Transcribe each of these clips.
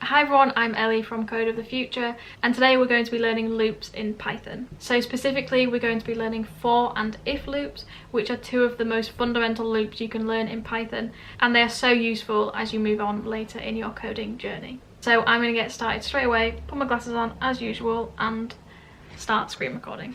Hi everyone, I'm Ellie from Code of the Future, and today we're going to be learning loops in Python. So specifically we're going to be learning for and if loops, which are two of the most fundamental loops you can learn in Python, and they are so useful as you move on later in your coding journey. So I'm going to get started straight away, put my glasses on as usual and start screen recording.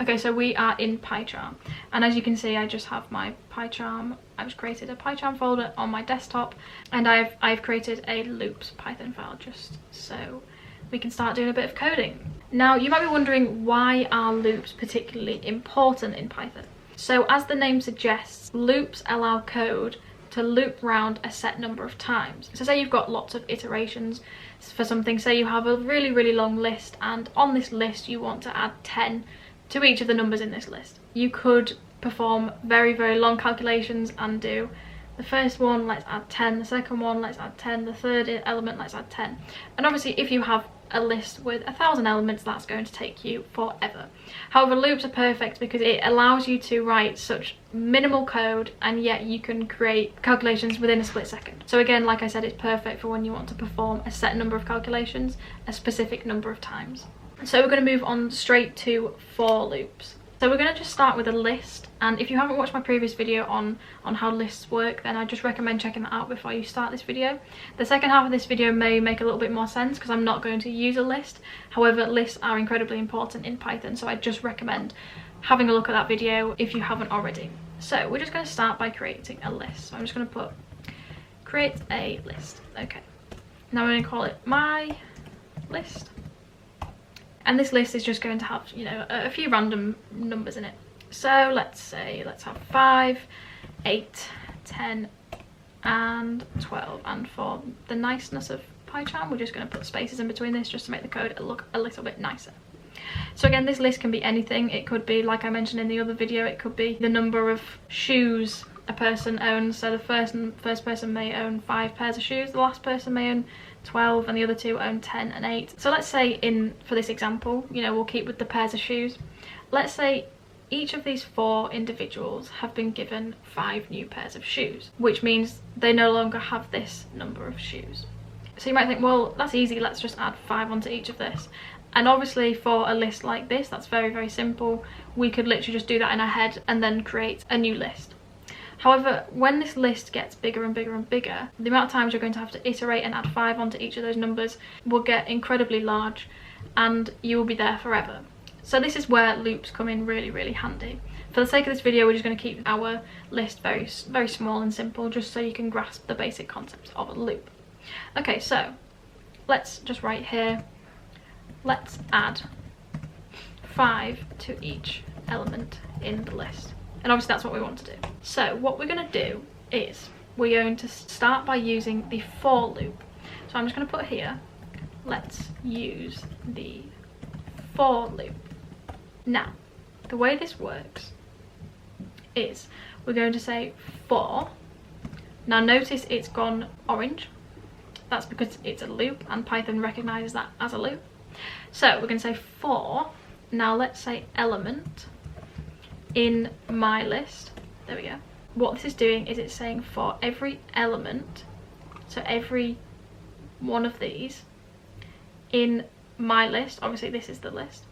Okay, so we are in PyCharm, and as you can see I just have my PyCharm. I've just created a PyCharm folder on my desktop, and I've created a loops Python file just so we can start doing a bit of coding. Now you might be wondering, why are loops particularly important in Python? So as the name suggests, loops allow code to loop round a set number of times. So say you've got lots of iterations for something, say you have a really long list, and on this list you want to add 10 to each of the numbers in this list. You could perform very long calculations and do the first one, let's add 10, the second one, let's add 10, the third element, let's add 10. And obviously if you have a list with 1,000 elements, that's going to take you forever. However, loops are perfect because it allows you to write such minimal code, and yet you can create calculations within a split second. So again, like I said, it's perfect for when you want to perform a set number of calculations a specific number of times. So we're going to move on straight to for loops. So we're going to just start with a list, and if you haven't watched my previous video on how lists work, then I just recommend checking that out before you start this video. The second half of this video may make a little bit more sense because I'm not going to use a list. However, lists are incredibly important in Python, so I just recommend having a look at that video if you haven't already. So we're just going to start by creating a list. So I'm just going to put create a list. Okay, now I'm going to call it my list. And this list is just going to have, you know, a few random numbers in it. So let's have 5, 8, 10, and 12. And for the niceness of PyCharm, we're just going to put spaces in between this just to make the code look a little bit nicer. So again, this list can be anything. It could be, like I mentioned in the other video, it could be the number of shoes a person owns. So the first person may own 5 pairs of shoes, the last person may own 12, and the other two own 10 and 8. So let's say for this example, you know, we'll keep with the pairs of shoes. Let's say each of these 4 individuals have been given 5 new pairs of shoes, which means they no longer have this number of shoes. So you might think, well, that's easy, let's just add 5 onto each of this. And obviously for a list like this, that's very simple. We could literally just do that in our head and then create a new list. However, when this list gets bigger and bigger, the amount of times you're going to have to iterate and add 5 onto each of those numbers will get incredibly large, and you will be there forever. So this is where loops come in really handy. For the sake of this video, we're just going to keep our list very small and simple, just so you can grasp the basic concepts of a loop. Okay, so let's just write here, let's add 5 to each element in the list. And obviously that's what we want to do. So what we're going to do is we're going to start by using the for loop. So I'm just going to put here, let's use the for loop. Now, the way this works is we're going to say for. Now notice it's gone orange. That's because it's a loop and Python recognizes that as a loop. So we're going to say for. Now let's say element in my list. There we go. What this is doing is it's saying for every element, so every one of these in my list, obviously this is the list,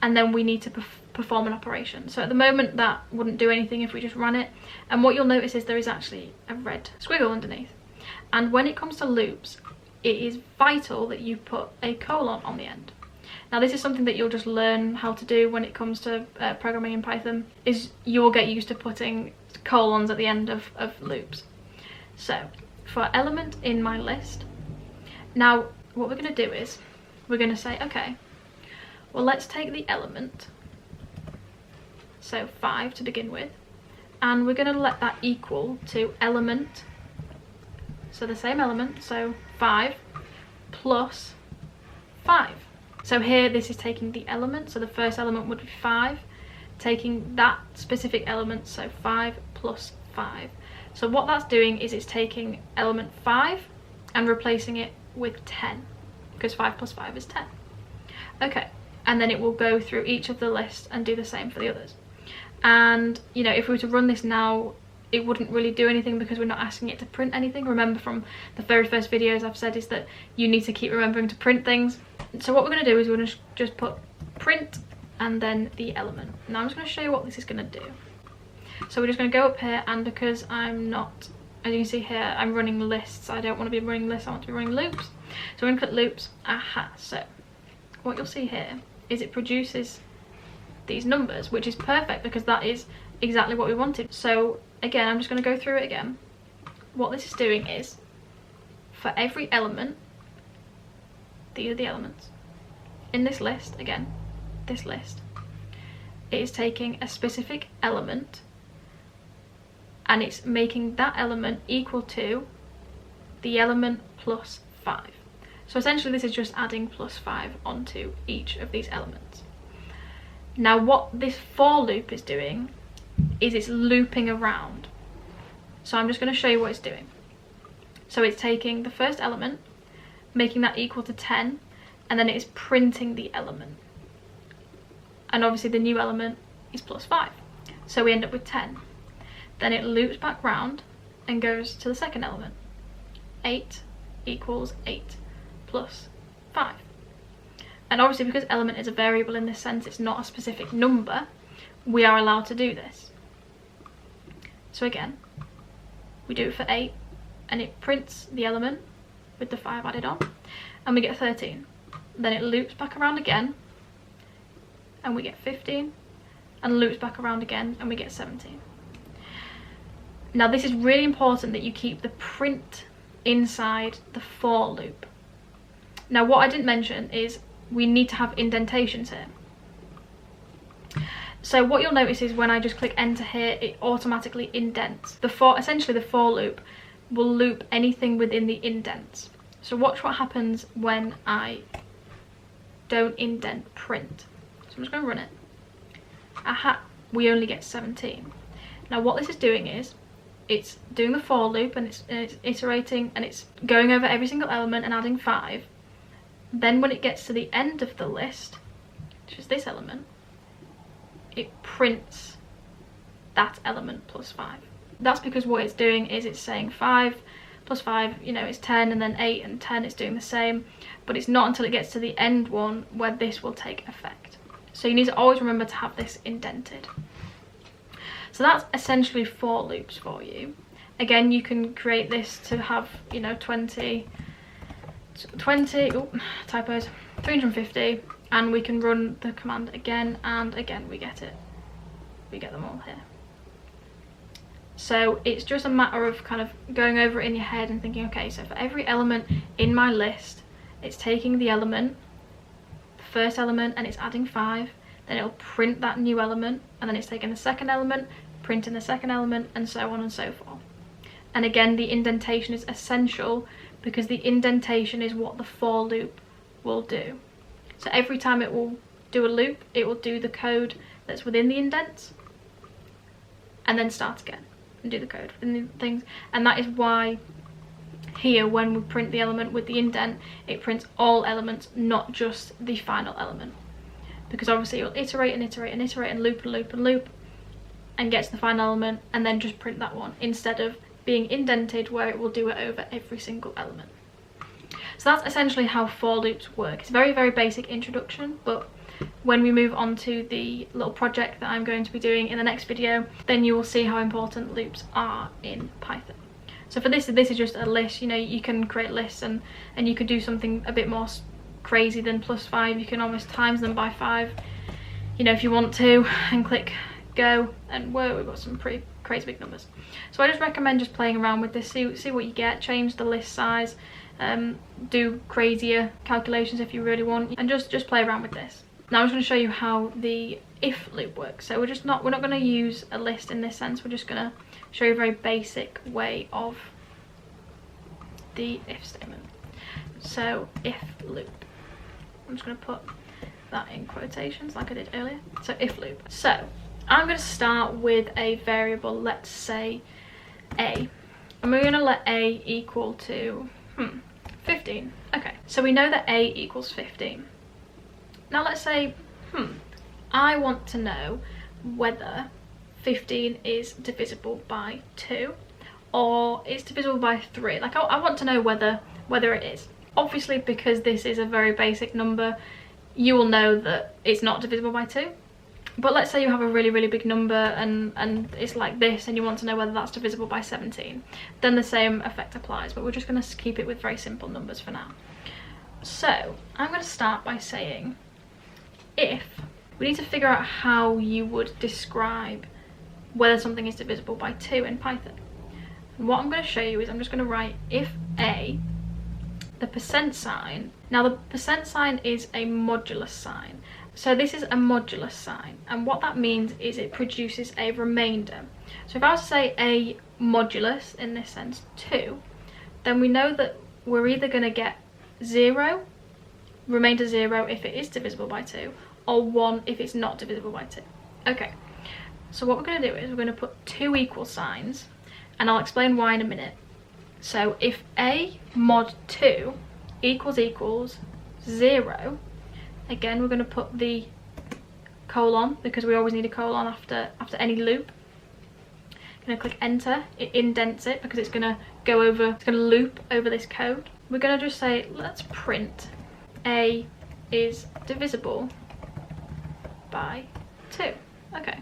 and then we need to perform an operation. So at the moment that wouldn't do anything if we just run it, and what you'll notice is there is actually a red squiggle underneath. And when it comes to loops, it is vital that you put a colon on the end. Now this is something that you'll just learn how to do when it comes to programming in Python, is you will get used to putting colons at the end of loops. So for element in my list, now what we're going to do is we're going to say, okay, well let's take the element, so 5 to begin with, and we're going to let that equal to element, so the same element, so 5 plus 5. So here this is taking the element, so the first element would be 5, taking that specific element, so 5 plus 5. So what that's doing is it's taking element 5 and replacing it with 10, because 5 plus 5 is 10. Okay, and then it will go through each of the lists and do the same for the others. And you know, if we were to run this now, it wouldn't really do anything because we're not asking it to print anything. Remember from the very first videos I've said is that you need to keep remembering to print things. So what we're going to do is we're going to just put print and then the element. Now I'm just going to show you what this is going to do. So we're just going to go up here, and because I'm not, as you can see here, I'm running lists. I don't want to be running lists, I want to be running loops. So we're going to click loops. Aha. So what you'll see here is it produces these numbers, which is perfect because that is exactly what we wanted. So again, I'm just going to go through it again. What this is doing is, for every element, these are the elements in this list. Again, this list, it is taking a specific element and it's making that element equal to the element plus 5. So essentially this is just adding plus 5 onto each of these elements. Now what this for loop is doing is it's looping around. So I'm just going to show you what it's doing. So it's taking the first element, making that equal to 10, and then it is printing the element. And obviously the new element is plus 5. So we end up with 10. Then it loops back round and goes to the second element. 8 equals 8 plus 5. And obviously because element is a variable in this sense, it's not a specific number, we are allowed to do this. So again, we do it for 8 and it prints the element with the 5 added on and we get 13. Then it loops back around again and we get 15, and loops back around again and we get 17. Now this is really important that you keep the print inside the for loop. Now what I didn't mention is we need to have indentations here. So what you'll notice is when I just click enter here, it automatically indents. Essentially the for loop will loop anything within the indents. So watch what happens when I don't indent print. So I'm just going to run it. Aha, we only get 17. Now what this is doing is it's doing the for loop and it's iterating and it's going over every single element and adding 5. Then when it gets to the end of the list, which is this element, it prints that element plus 5. That's because what it's doing is it's saying 5 plus 5, you know, it's 10, and then 8 and 10 is doing the same, but it's not until it gets to the end one where this will take effect. So you need to always remember to have this indented. So that's essentially for loops for you. Again, you can create this to have, you know, 20, typos, 350, and we can run the command again and again. We get them all here. So it's just a matter of kind of going over it in your head and thinking, okay, so for every element in my list, it's taking the element, the first element, and it's adding 5, then it'll print that new element, and then it's taking the second element, printing the second element, and so on and so forth. And again, the indentation is essential because the indentation is what the for loop will do. So every time it will do a loop, it will do the code that's within the indents and then start again and do the code within the things. And that is why here when we print the element with the indent, it prints all elements, not just the final element, because obviously you'll iterate and iterate and iterate and loop and loop and loop and get to the final element and then just print that one, instead of being indented where it will do it over every single element. So that's essentially how for loops work. It's a very, very basic introduction, but when we move on to the little project that I'm going to be doing in the next video, then you will see how important loops are in Python. So for this is just a list. You know, you can create lists and you could do something a bit more crazy than +5. You can almost times them by 5, you know, if you want to, and click go, and whoa, we've got some pretty crazy big numbers. So I just recommend just playing around with this, see what you get, change the list size, do crazier calculations if you really want, and just play around with this. Now I'm just going to show you how the if loop works. So we're not going to use a list in this sense. We're just going to show you a very basic way of the if statement. So if loop, I'm just going to put that in quotations like I did earlier. So if loop. So I'm going to start with a variable, let's say a, and we're going to let a equal to 15. Okay, so we know that a equals 15. Now let's say I want to know whether 15 is divisible by 2 or it's divisible by 3. Like I want to know whether it is. Obviously, because this is a very basic number, you will know that it's not divisible by 2. But let's say you have a really big number and it's like this, and you want to know whether that's divisible by 17. Then the same effect applies, but we're just going to keep it with very simple numbers for now. So I'm going to start by saying if. We need to figure out how you would describe whether something is divisible by 2 in Python. And what I'm going to show you is I'm just going to write if a, the percent sign. Now the percent sign is a modulus sign. So this is a modulus sign, and what that means is it produces a remainder. So if I was to say a modulus, in this sense 2, then we know that we're either going to get 0, remainder 0 if it is divisible by 2, or 1 if it's not divisible by 2. Okay, so what we're going to do is we're going to put two equal signs, and I'll explain why in a minute. So if a mod 2 equals 0, again we're going to put the colon because we always need a colon after any loop. I'm going to click enter. It indents it because it's going to go over, it's going to loop over this code. We're going to just say let's print a is divisible by 2. Okay,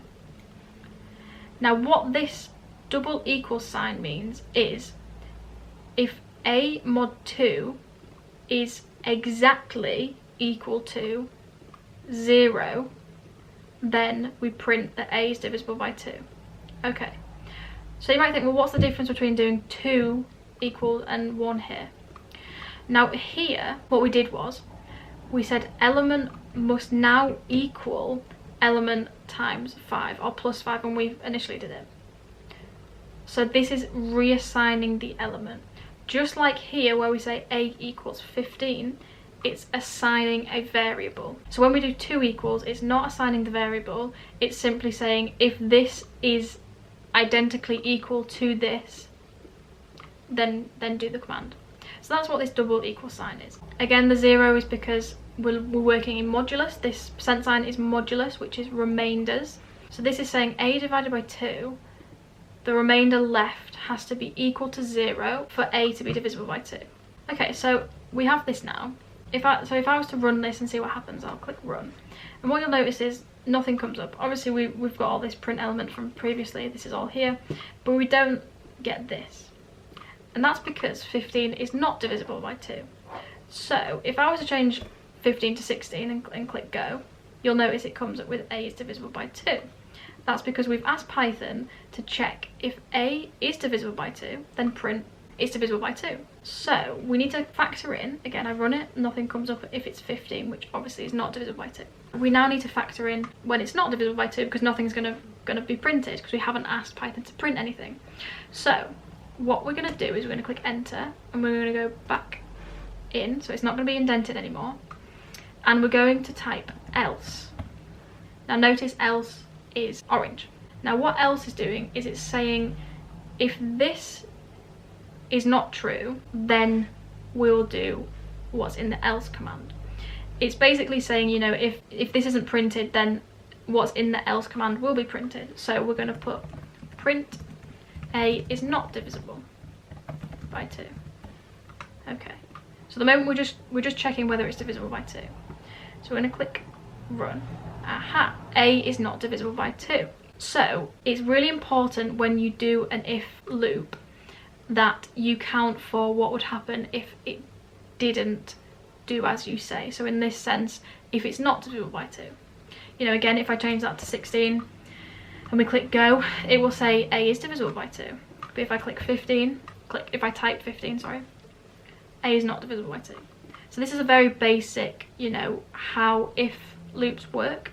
now what this double equal sign means is if a mod 2 is exactly equal to 0, then we print that a is divisible by 2. Okay, so you might think, well, what's the difference between doing 2 equal and 1 here? Now here what we did was we said element must now equal element times 5 or plus 5 when we initially did it. So this is reassigning the element. Just like here where we say a equals 15, it's assigning a variable. So when we do 2 equals, it's not assigning the variable, it's simply saying if this is identically equal to this, then do the command. So that's what this double equal sign is. Again, the 0 is because we're working in modulus. This percent sign is modulus, which is remainders. So this is saying a divided by 2, the remainder left has to be equal to 0 for a to be divisible by 2. Okay, so we have this now. If I was to run this and see what happens, I'll click run. And what you'll notice is nothing comes up. Obviously we've got all this print element from previously, this is all here, but we don't get this. And that's because 15 is not divisible by 2. So if I was to change 15 to 16 and click go, you'll notice it comes up with a is divisible by 2. That's because we've asked Python to check if a is divisible by 2, then print it's divisible by 2. So we need to factor in, again I run it, nothing comes up if it's 15, which obviously is not divisible by 2. We now need to factor in when it's not divisible by 2 because nothing's gonna be printed because we haven't asked Python to print anything. So what we're going to do is we're going to click enter and we're going to go back in, so it's not going to be indented anymore, and we're going to type else. Now notice else is orange. Now what else is doing is it's saying if this is not true, then we'll do what's in the else command. It's basically saying, you know, if this isn't printed, then what's in the else command will be printed. So we're going to put print a is not divisible by 2. Okay, so the moment we're just checking whether it's divisible by 2. So we're going to click run. Aha, a is not divisible by 2. So it's really important when you do an if loop that you count for what would happen if it didn't do as you say. So in this sense, if it's not divisible by 2, you know, again, if I change that to 16 and we click go, it will say a is divisible by 2. But if I click 15, if I type 15, sorry, a is not divisible by 2. So this is a very basic, you know, how if loops work.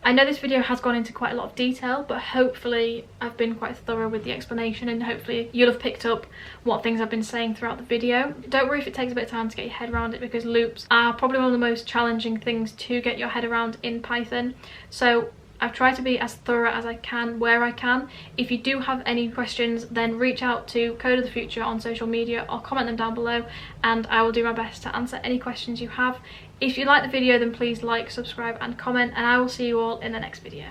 I know this video has gone into quite a lot of detail, but hopefully I've been quite thorough with the explanation and hopefully you'll have picked up what things I've been saying throughout the video. Don't worry if it takes a bit of time to get your head around it, because loops are probably one of the most challenging things to get your head around in Python. So I've tried to be as thorough as I can where I can. If you do have any questions, then reach out to Code of the Future on social media or comment them down below and I will do my best to answer any questions you have. If you like the video, then please like, subscribe and comment, and I will see you all in the next video.